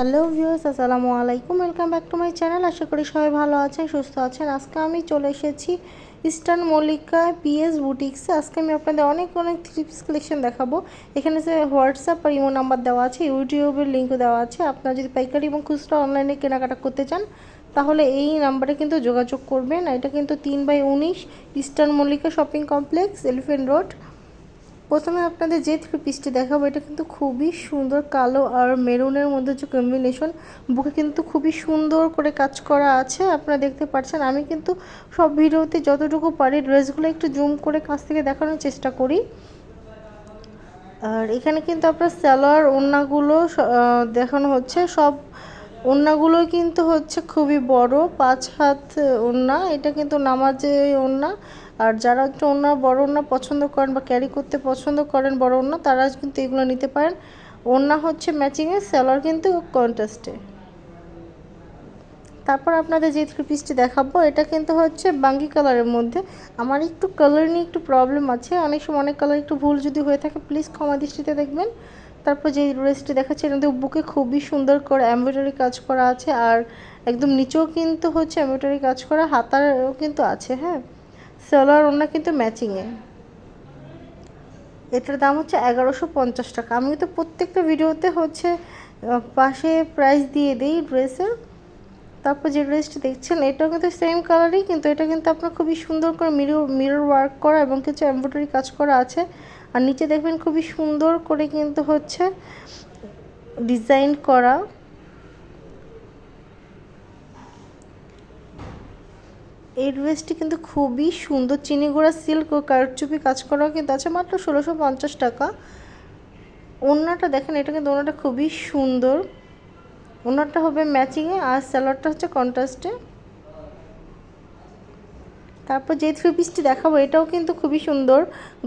Hello viewers, আসসালামু আলাইকুম। Welcome back to my channel. আশা করি সবাই ভালো আছেন, সুস্থ আছেন। আজকে আমি চলে এসেছি ইস্টার্ন মল্লিকা পিএস বুটিক্সে। আজকে আমি আপনাদের অনেক থ্রি পিস কালেকশন দেখাবো। এখানে যে হোয়াটসঅ্যাপ আর ইমো নাম্বার দেওয়া আছে, ইউটিউবের লিঙ্কও দেওয়া আছে। আপনারা যদি পাইকারি এবং খুচরা অনলাইনে কেনাকাটা করতে চান তাহলে এই নাম্বারে কিন্তু যোগাযোগ করবেন। এটা কিন্তু 3/19 eastern Mallika shopping complex, elephant road. প্রথমে আপনাদের যে থ্রি পিসটি দেখাবো এটা কিন্তু খুবই সুন্দর, কালো আর মেরুনের মধ্যে যে কম্বিনেশন, বুকে কিন্তু খুবই সুন্দর করে কাজ করা আছে। আপনারা দেখতে পাচ্ছেন, আমি কিন্তু সব ভিডিওতে যতটুকু পারি ড্রেসগুলো একটু জুম করে কাছ থেকে দেখানোর চেষ্টা করি। আর এখানে কিন্তু আপনার সালোয়ার ওড়নাগুলো দেখানো হচ্ছে। সব ওড়নাগুলো কিন্তু হচ্ছে খুবই বড়, 5 হাত ওড়না। এটা কিন্তু নামাজে ওড়না। আর যারা একটু ওড়না বড় ওড়না পছন্দ করেন বা ক্যারি করতে পছন্দ করেন বড় ওড়না, তারা কিন্তু এগুলো নিতে পারেন। ওড়না হচ্ছে ম্যাচিংয়ে, সালোয়ার কিন্তু কন্ট্রাস্টে। তারপর আপনাদের যে থ্রি পিসটি দেখাবো এটা কিন্তু হচ্ছে বাঙ্গি কালারের মধ্যে। আমার একটু কালার নিয়ে একটু প্রবলেম আছে, অনেক সময় অনেক কালার একটু ভুল যদি হয়ে থাকে প্লিজ ক্ষমা দৃষ্টিতে দেখবেন। তারপর যে ড্রেসটি দেখাচ্ছে এটা কিন্তু বুকে খুবই সুন্দর করে এমব্রয়ডারি কাজ করা আছে, আর একদম নিচেও কিন্তু হচ্ছে এমব্রয়ডারি কাজ করা, হাতারও কিন্তু আছে। হ্যাঁ, সালোয়ার ওড়না কিন্তু ম্যাচিংয়ে। এটার দাম হচ্ছে 1150 টাকা। আমি তো প্রত্যেকটা ভিডিওতে হচ্ছে পাশে প্রাইস দিয়ে দিই ড্রেসের। তারপর যে ড্রেসটি দেখছেন এটাও কিন্তু সেম কালারই, কিন্তু এটা কিন্তু আপনার খুবই সুন্দর করে মিরর ওয়ার্ক করা এবং কিছু এমব্রয়ডারি কাজ করা আছে। আর নিচে দেখবেন খুবই সুন্দর করে কিন্তু হচ্ছে ডিজাইন করা। এই ড্রেসটি কিন্তু খুবই সুন্দর, চিনিগুড়া সিল্ক ও কারচুপি কাজ করাও কিন্তু আছে, মাত্র 1650 টাকা। ওড়নাটা দেখেন, এটা কিন্তু ওড়নাটা খুবই সুন্দর। ওড়নাটা হবে ম্যাচিংয়ে আর সালোয়ারটা হচ্ছে কন্ট্রাস্টে। তারপর যে থ্রি পিসটি দেখাবো এটাও কিন্তু খুবই সুন্দর,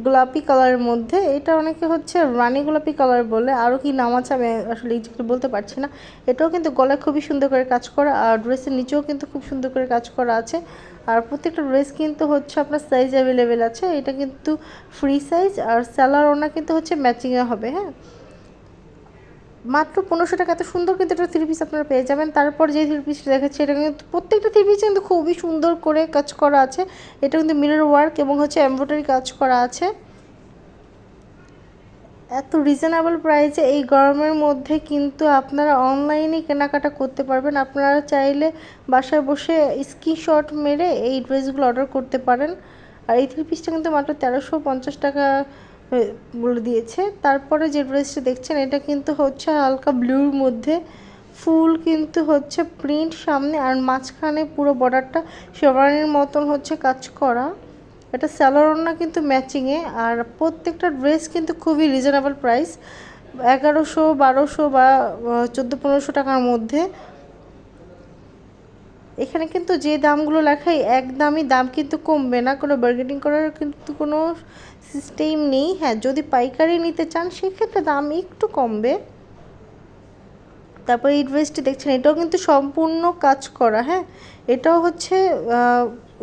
গোলাপি কালারের মধ্যে। এটা অনেকে হচ্ছে রানী গোলাপি কালার বলে, আরও কি নাম আছে আমি আসলে এক্সাক্টলি বলতে পারছি না। এটাও কিন্তু গলায় খুবই সুন্দর করে কাজ করা, আর ড্রেসের নিচেও কিন্তু খুব সুন্দর করে কাজ করা আছে। আর প্রত্যেকটা ড্রেস কিন্তু হচ্ছে আপনার সাইজ অ্যাভেলেবেল আছে। এটা কিন্তু ফ্রি সাইজ, আর স্যালার ওনা কিন্তু হচ্ছে ম্যাচিংয়ে হবে। হ্যাঁ, মাত্র 1500 টাকা এত সুন্দর কিন্তু একটা থ্রি পিস আপনারা পেয়ে যাবেন। তারপর যে থ্রি পিসটা দেখাচ্ছি এটা কিন্তু প্রত্যেকটা থ্রি পিস কিন্তু খুবই সুন্দর করে কাজ করা আছে। এটা কিন্তু মিরর ওয়ার্ক এবং হচ্ছে এমব্রয়ডারি কাজ করা আছে। এত রিজনেবল প্রাইসে এই গরমের মধ্যে কিন্তু আপনারা অনলাইনে কেনাকাটা করতে পারবেন। আপনারা চাইলে বাসায় বসে স্ক্রিনশট মেরে এই ড্রেসগুলো অর্ডার করতে পারেন। আর এই থ্রি পিসটা কিন্তু মাত্র 1350 টাকা বলে দিয়েছে। তারপরে যে ড্রেসটা দেখছেন এটা কিন্তু হচ্ছে হালকা ব্লুর মধ্যে, ফুল কিন্তু হচ্ছে প্রিন্ট সামনে, আর মাঝখানে পুরো বর্ডারটা শেরওয়ানির মতন হচ্ছে কাজ করা। এটা সালোয়ার ওড়না কিন্তু ম্যাচিংয়ে। আর প্রত্যেকটা ড্রেস কিন্তু খুবই রিজনেবল প্রাইস, 1100, 1200 বা 1400-1500 টাকার মধ্যে। এখানে কিন্তু যে দামগুলো লেখাই একদমই, দাম কিন্তু কমবে না, কোনো বার্গেনিং করার কিন্তু কোনো সিস্টেম নেই। হ্যাঁ, যদি পাইকারি নিতে চান সেক্ষেত্রে দাম একটু কমবে। তারপর এই ড্রেসটি দেখছেন এটাও কিন্তু সম্পূর্ণ কাজ করা। হ্যাঁ, এটাও হচ্ছে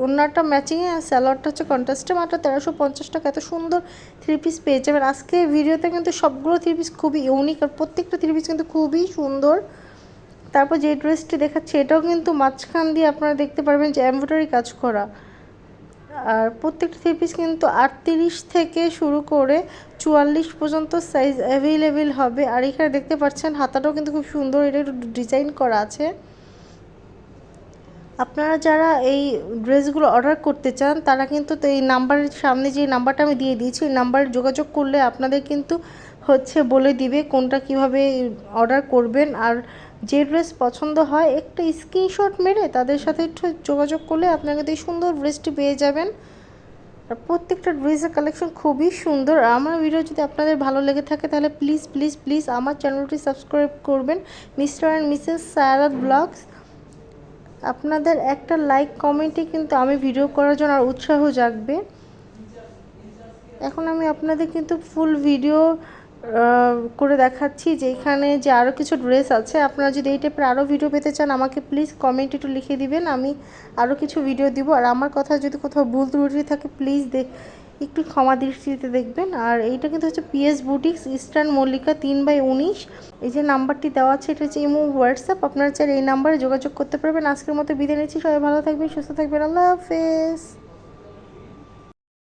ওড়নাটা ম্যাচিংয়ে আর সালোয়ারটা হচ্ছে কন্ট্রাস্টে। মাত্র 1350 টাকা এত সুন্দর থ্রি পিস পেয়ে যাবেন। আজকে ভিডিওতে কিন্তু সবগুলো থ্রি পিস খুবই ইউনিক, আর প্রত্যেকটা থ্রি পিস কিন্তু খুবই সুন্দর। তারপর যে ড্রেসটি দেখাচ্ছে এটাও কিন্তু মাঝখান দিয়ে আপনারা দেখতে পারবেন যে এমব্রয়ডারি কাজ করা। আর প্রত্যেকটা থ্রি পিস কিন্তু 38 থেকে শুরু করে 44 পর্যন্ত সাইজ অ্যাভেলেবেল হবে। আর এখানে দেখতে পাচ্ছেন হাতাটাও কিন্তু খুব সুন্দর, এটা একটু ডিজাইন করা আছে। আপনারা যারা এই ড্রেসগুলো অর্ডার করতে চান তারা কিন্তু এই নাম্বারের সামনে যে নাম্বারটা আমি দিয়ে দিয়েছি এই নাম্বারে যোগাযোগ করলে আপনাদের কিন্তু হচ্ছে বলে দিবে কোনটা কিভাবে অর্ডার করবেন। আর যে ড্রেস পছন্দ হয় একটা স্ক্রিনশট মেরে তাদের সাথে একটু যোগাযোগ করলে আপনারা কিন্তু এই সুন্দর ড্রেসটি পেয়ে যাবেন। আর প্রত্যেকটা ড্রেসের কালেকশন খুবই সুন্দর। আর আমার ভিডিও যদি আপনাদের ভালো লেগে থাকে তাহলে প্লিজ প্লিজ প্লিজ আমার চ্যানেলটি সাবস্ক্রাইব করবেন, মিস্টার অ্যান্ড মিসেস সায়ারাত ব্লগস। আপনাদের একটা লাইক কমেন্টে কিন্তু আমি ভিডিও করার জন্য আর উৎসাহ জাগবে। এখন আমি আপনাদের কিন্তু ফুল ভিডিও করে দেখাচ্ছি যে এখানে যে আরও কিছু ড্রেস আছে। আপনারা যদি এই টাইপের আরও ভিডিও পেতে চান আমাকে প্লিজ কমেন্ট একটু লিখে দিবেন, আমি আরও কিছু ভিডিও দিব। আর আমার কথা যদি কোথাও ভুল ত্রুটি থাকে প্লিজ একটু ক্ষমা দৃষ্টিতে দেখবেন। আর এইটা কিন্তু হচ্ছে পিএস বুটিক্স ইস্টার্ন মল্লিকা 3/19। এই যে নাম্বারটি দেওয়া আছে এটা হচ্ছে ইমো হোয়াটসঅ্যাপ, আপনারা চাইলে এই নাম্বারে যোগাযোগ করতে পারবেন। আজকের মতো বিদায় নিচ্ছি, সবাই ভালো থাকবেন, সুস্থ থাকবেন, আল্লাহ হাফেজ।